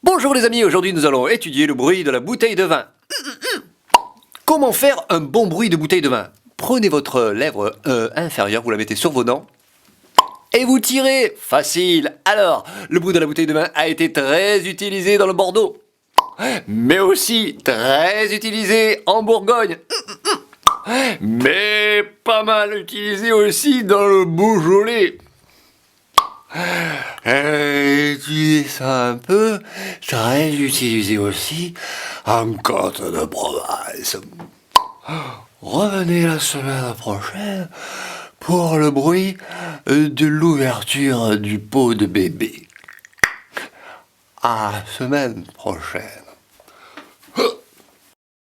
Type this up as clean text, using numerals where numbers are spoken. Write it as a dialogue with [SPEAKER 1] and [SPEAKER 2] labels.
[SPEAKER 1] Bonjour les amis, aujourd'hui nous allons étudier le bruit de la bouteille de vin. Comment faire un bon bruit de bouteille de vin? Prenez votre lèvre inférieure, vous la mettez sur vos dents et vous tirez. Facile. Alors, le bruit de la bouteille de vin a été très utilisé dans le Bordeaux, mais aussi très utilisé en Bourgogne, mais pas mal utilisé aussi dans le Beaujolais. Utilisez ça un peu, très utilisé aussi en Côte de Provence. Revenez la semaine prochaine pour le bruit de l'ouverture du pot de bébé. À la semaine prochaine.